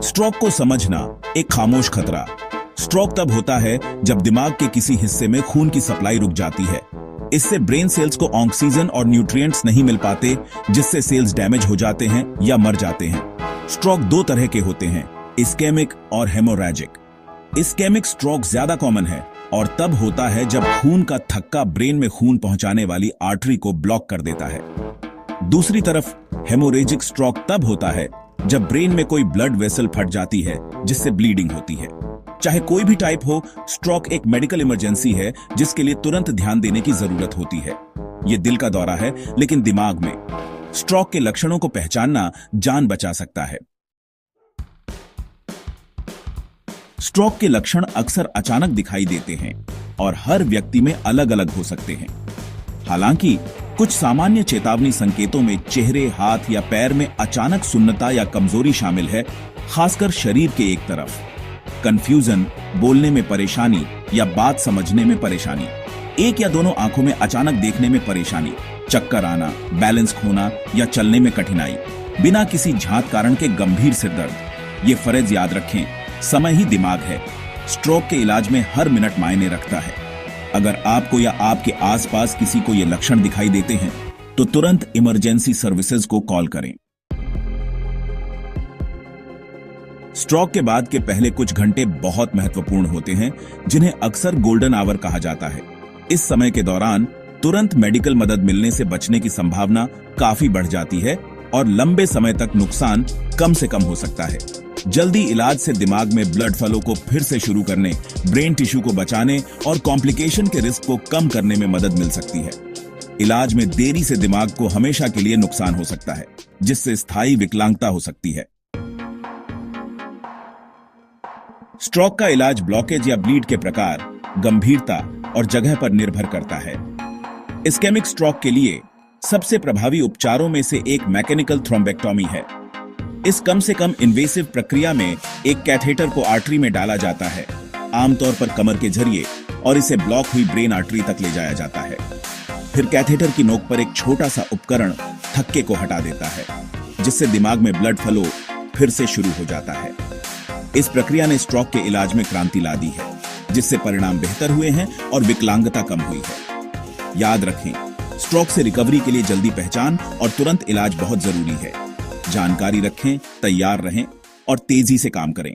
Stroke को समझना एक खामोश खतरा। स्ट्रोक तब होता है जब दिमाग के किसी हिस्से में खून की सप्लाई रुक जाती है। इससे ब्रेन सेल्स को ऑक्सीजन और न्यूट्रिएंट्स नहीं मिल पाते, जिससे सेल्स डैमेज हो जाते हैं या मर जाते हैं। स्ट्रोक दो तरह के होते हैं, इस्केमिक और हेमोरैजिक। इस्केमिक स्ट्रोक ज्यादा कॉमन है और तब होता है जब खून का थक्का ब्रेन में खून पहुंचाने वाली आर्टरी को ब्लॉक कर देता है। दूसरी तरफ हेमोरेजिक स्ट्रोक तब होता है जब ब्रेन में कोई ब्लड वेसल फट जाती है, जिससे ब्लीडिंग होती है। चाहे कोई भी टाइप हो, स्ट्रोक एक मेडिकल इमरजेंसी है जिसके लिए तुरंत ध्यान देने की जरूरत होती है। यह दिल का दौरा है, लेकिन दिमाग में। स्ट्रोक के लक्षणों को पहचानना जान बचा सकता है। स्ट्रोक के लक्षण अक्सर अचानक दिखाई देते हैं और हर व्यक्ति में अलग अलग हो सकते हैं। हालांकि कुछ सामान्य चेतावनी संकेतों में चेहरे, हाथ या पैर में अचानक सुन्नता या कमजोरी शामिल है, खासकर शरीर के एक तरफ। कंफ्यूजन, बोलने में परेशानी या बात समझने में परेशानी। एक या दोनों आंखों में अचानक देखने में परेशानी, चक्कर आना, बैलेंस खोना या चलने में कठिनाई। बिना किसी झांक कारण के गंभीर सिरदर्द। ये फर्ज याद रखें, समय ही दिमाग है। स्ट्रोक के इलाज में हर मिनट मायने रखता है। अगर आपको या आपके आसपास किसी को ये लक्षण दिखाई देते हैं तो तुरंत इमरजेंसी सर्विसेज को कॉल करें। स्ट्रोक के बाद के पहले कुछ घंटे बहुत महत्वपूर्ण होते हैं, जिन्हें अक्सर गोल्डन आवर कहा जाता है। इस समय के दौरान तुरंत मेडिकल मदद मिलने से बचने की संभावना काफी बढ़ जाती है और लंबे समय तक नुकसान कम से कम हो सकता है। जल्दी इलाज से दिमाग में ब्लड फ्लो को फिर से शुरू करने, ब्रेन टिश्यू को बचाने और कॉम्प्लिकेशन के रिस्क को कम करने में मदद मिल सकती है। इलाज में देरी से दिमाग को हमेशा के लिए नुकसान हो सकता है, जिससे स्थायी विकलांगता हो सकती है। स्ट्रोक का इलाज ब्लॉकेज या ब्लीड के प्रकार, गंभीरता और जगह पर निर्भर करता है। इस्केमिक स्ट्रोक के लिए सबसे प्रभावी उपचारों में से एक मैकेनिकल थ्रोम्बेक्टोमी है। इस कम से कम इन्वेसिव प्रक्रिया में एक कैथेटर को आर्टरी में डाला जाता है, आमतौर पर कमर के जरिए, और इसे ब्लॉक हुई ब्रेन आर्टरी तक ले जाया जाता है। फिर कैथेटर की नोक पर एक छोटा सा उपकरण थक्के को हटा देता है, जिससे दिमाग में ब्लड फ्लो फिर से शुरू हो जाता है। इस प्रक्रिया ने स्ट्रोक के इलाज में क्रांति ला दी है, जिससे परिणाम बेहतर हुए हैं और विकलांगता कम हुई है। याद रखें, स्ट्रोक से रिकवरी के लिए जल्दी पहचान और तुरंत इलाज बहुत जरूरी है। जानकारी रखें, तैयार रहें और तेजी से काम करें।